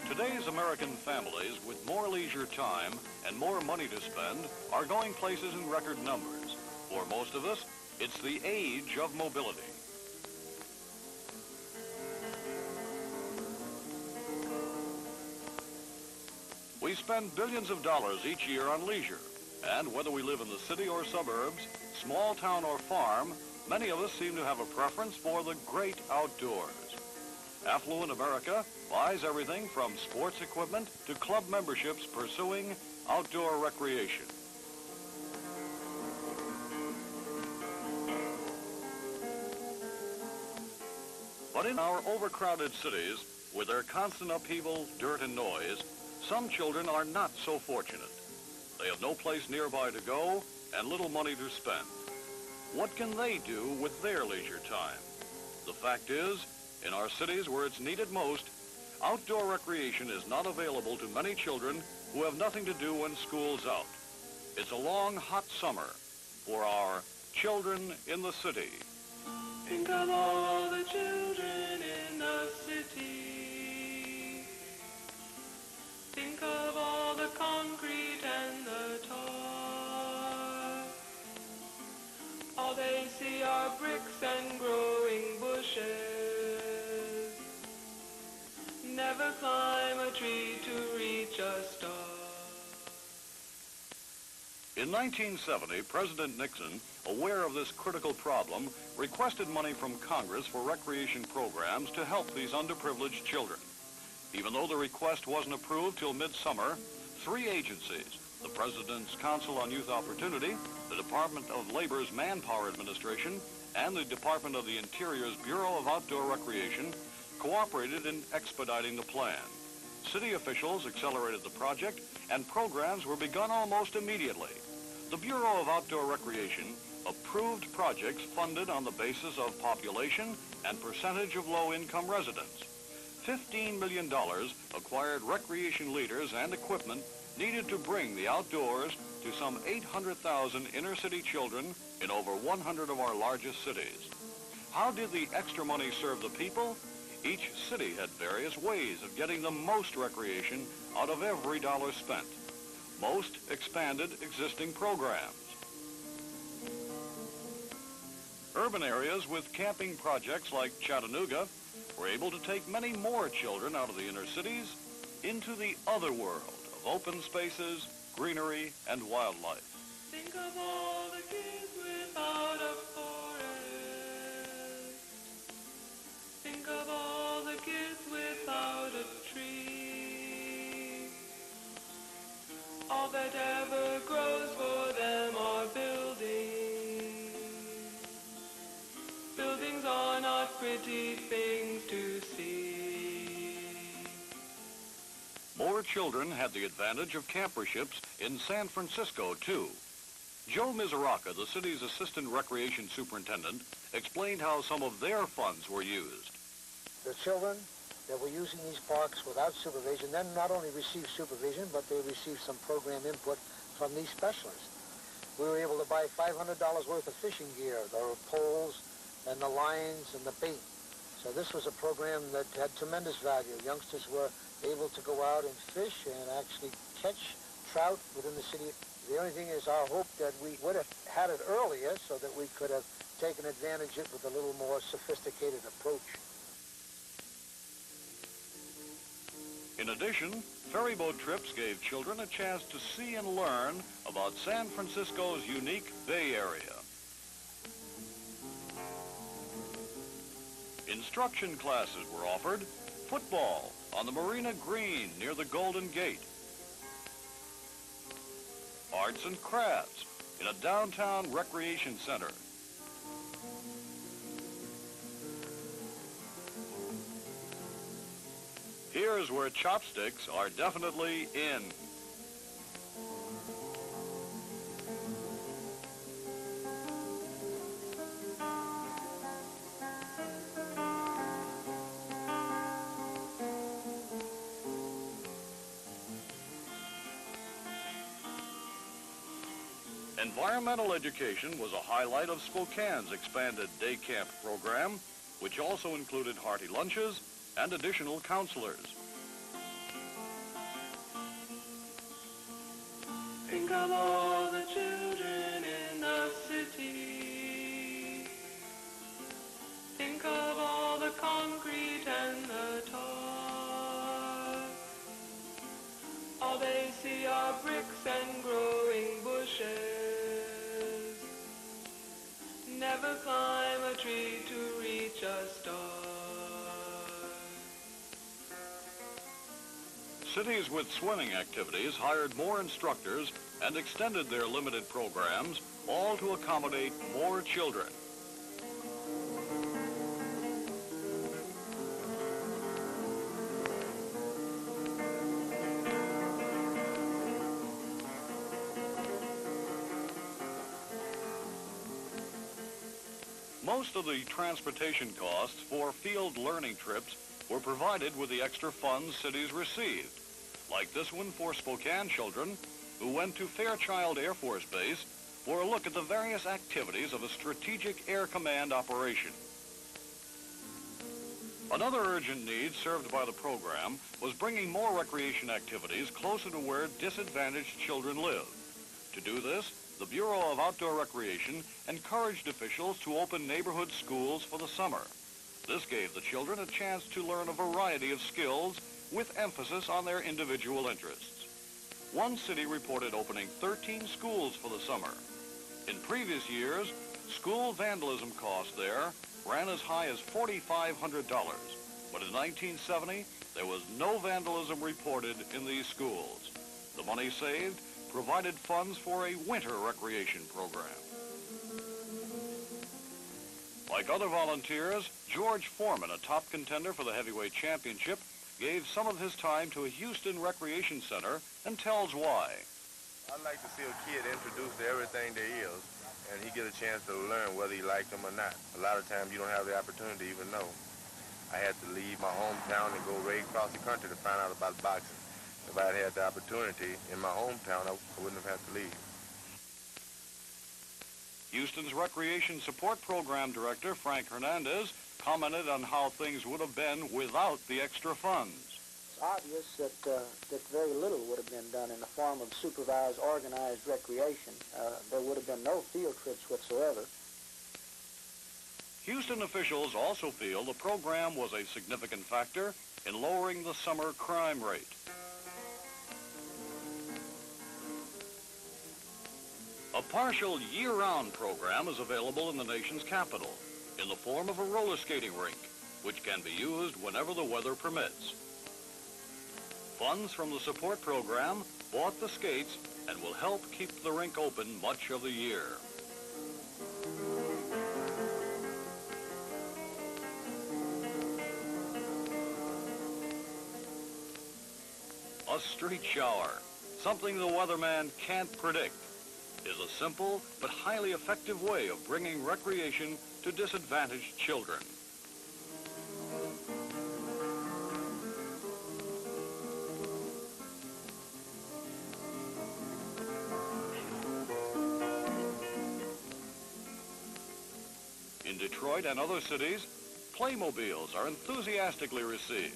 Today's American families with more leisure time and more money to spend are going places in record numbers. For most of us, it's the age of mobility. We spend billions of dollars each year on leisure, and whether we live in the city or suburbs, small town or farm, many of us seem to have a preference for the great outdoors. Affluent America buys everything from sports equipment to club memberships pursuing outdoor recreation. But in our overcrowded cities, with their constant upheaval, dirt, and noise, some children are not so fortunate. They have no place nearby to go and little money to spend. What can they do with their leisure time? The fact is, in our cities where it's needed most, outdoor recreation is not available to many children who have nothing to do when school's out. It's a long, hot summer for our children in the city. Think of all the children in the city. Think of all the concrete and the tar. All they see are bricks and growing bushes. Never climb a tree to reach a star. In 1970, President Nixon, aware of this critical problem, requested money from Congress for recreation programs to help these underprivileged children. Even though the request wasn't approved till midsummer, 3 agencies, the President's Council on Youth Opportunity, the Department of Labor's Manpower Administration, and the Department of the Interior's Bureau of Outdoor Recreation, cooperated in expediting the plan. City officials accelerated the project, and programs were begun almost immediately. The Bureau of Outdoor Recreation approved projects funded on the basis of population and percentage of low-income residents. $15 million acquired recreation leaders and equipment needed to bring the outdoors to some 800,000 inner-city children in over 100 of our largest cities. How did the extra money serve the people? Each city had various ways of getting the most recreation out of every dollar spent. Most expanded existing programs. Urban areas with camping projects like Chattanooga were able to take many more children out of the inner cities into the other world of open spaces, greenery, and wildlife. Think of all the kids without a forest. Think of all the kids without a tree. All that ever grows for them are buildings. Buildings are not pretty things to see. More children had the advantage of camperships in San Francisco, too. Joe Mizuraka, the city's assistant recreation superintendent, explained how some of their funds were used. The children that were using these parks without supervision then not only received supervision, but they received some program input from these specialists. We were able to buy $500 worth of fishing gear, the poles and the lines and the bait. So this was a program that had tremendous value. Youngsters were able to go out and fish and actually catch trout within the city. The only thing is our hope that we would have had it earlier so that we could have taken advantage of it with a little more sophisticated approach. In addition, ferryboat trips gave children a chance to see and learn about San Francisco's unique Bay Area. Instruction classes were offered, football on the Marina Green near the Golden Gate, arts and crafts in a downtown recreation center, here's where chopsticks are definitely in. Environmental education was a highlight of Spokane's expanded day camp program, which also included hearty lunches, and additional counselors. Think of all the children in the city. Think of all the concrete and the tar. All they see are bricks and growing bushes. Never climb a tree to reach a star. Cities with swimming activities hired more instructors and extended their limited programs, all to accommodate more children. Most of the transportation costs for field learning trips were provided with the extra funds cities received, like this one for Spokane children who went to Fairchild Air Force Base for a look at the various activities of a strategic air command operation. Another urgent need served by the program was bringing more recreation activities closer to where disadvantaged children live. To do this, the Bureau of Outdoor Recreation encouraged officials to open neighborhood schools for the summer. This gave the children a chance to learn a variety of skills with emphasis on their individual interests. One city reported opening 13 schools for the summer. In previous years, school vandalism costs there ran as high as $4,500, but in 1970, there was no vandalism reported in these schools. The money saved provided funds for a winter recreation program. Like other volunteers, George Foreman, a top contender for the heavyweight championship, gave some of his time to a Houston recreation center and tells why. I'd like to see a kid introduced to everything there is, and he get a chance to learn whether he liked them or not. A lot of times you don't have the opportunity to even know. I had to leave my hometown and go right across the country to find out about boxing. If I had had the opportunity in my hometown, I wouldn't have had to leave. Houston's Recreation Support Program Director, Frank Hernandez, commented on how things would have been without the extra funds. It's obvious that very little would have been done in the form of supervised, organized recreation. There would have been no field trips whatsoever. Houston officials also feel the program was a significant factor in lowering the summer crime rate. A partial year-round program is available in the nation's capital in the form of a roller skating rink, which can be used whenever the weather permits. Funds from the support program bought the skates and will help keep the rink open much of the year. A street shower, something the weatherman can't predict, is a simple but highly effective way of bringing recreation to disadvantaged children. In Detroit and other cities, Playmobiles are enthusiastically received.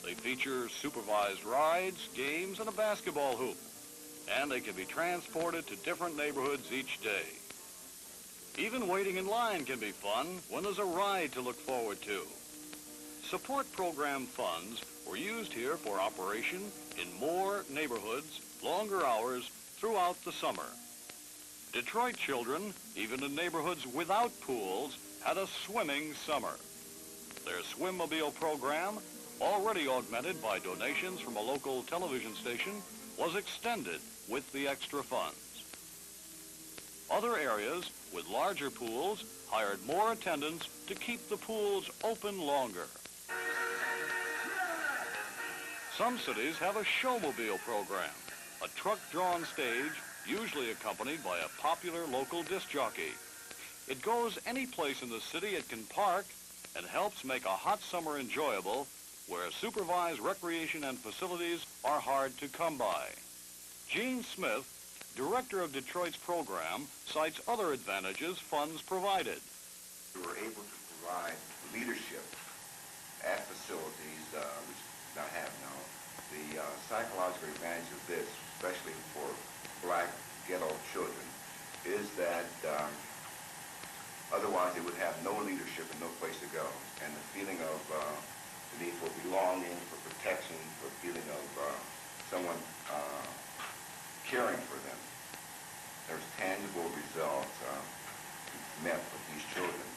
They feature supervised rides, games, and a basketball hoop, and they can be transported to different neighborhoods each day. Even waiting in line can be fun when there's a ride to look forward to. Support program funds were used here for operation in more neighborhoods, longer hours throughout the summer. Detroit children, even in neighborhoods without pools, had a swimming summer. Their Swimmobile program, already augmented by donations from a local television station, was extended with the extra funds. Other areas with larger pools hired more attendants to keep the pools open longer. Some cities have a showmobile program, a truck-drawn stage usually accompanied by a popular local disc jockey. It goes any place in the city it can park and helps make a hot summer enjoyable where supervised recreation and facilities are hard to come by. Gene Smith, director of Detroit's program, cites other advantages funds provided. We were able to provide leadership at facilities, which I have now, the psychological advantage of this, especially for black ghetto children, is that otherwise they would have no leadership and no place to go. And the feeling of the need for belonging, for protection, for feeling of someone caring for them. There's tangible results met with these children.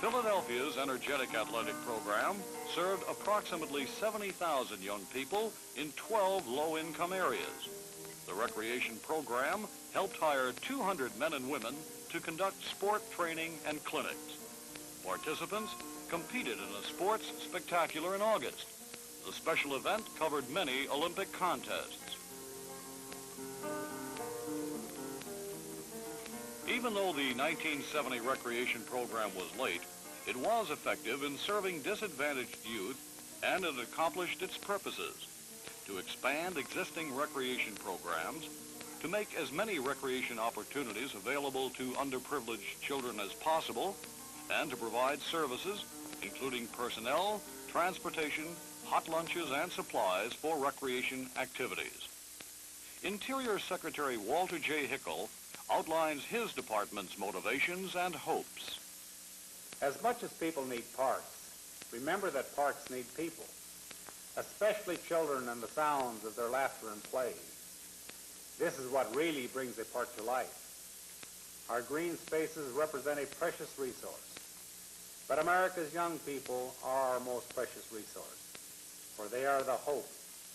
Philadelphia's energetic athletic program served approximately 70,000 young people in 12 low-income areas. The recreation program helped hire 200 men and women to conduct sport training and clinics. Participants competed in a sports spectacular in August. The special event covered many Olympic contests. Even though the 1970 recreation program was late, it was effective in serving disadvantaged youth, and it accomplished its purposes: to expand existing recreation programs, to make as many recreation opportunities available to underprivileged children as possible, and to provide services, including personnel, transportation, hot lunches, and supplies for recreation activities. Interior Secretary Walter J. Hickel outlines his department's motivations and hopes. As much as people need parks, remember that parks need people, especially children and the sounds of their laughter and play. This is what really brings a park to life. Our green spaces represent a precious resource, but America's young people are our most precious resource, for they are the hope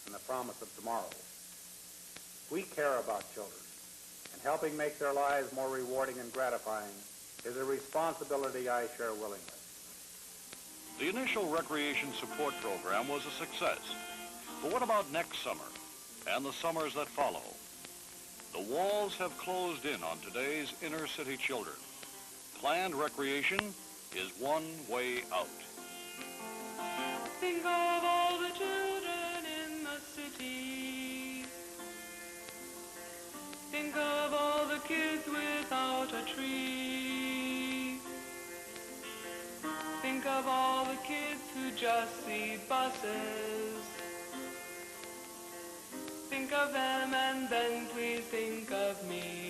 and the promise of tomorrow. We care about children, and helping make their lives more rewarding and gratifying is a responsibility I share willingly. The initial recreation support program was a success. But what about next summer and the summers that follow? The walls have closed in on today's inner city children. Planned recreation is one way out. Think of all the children in the city. Think of all the kids without a tree. Think of all the kids who just see buses. Think of them and then please think of me.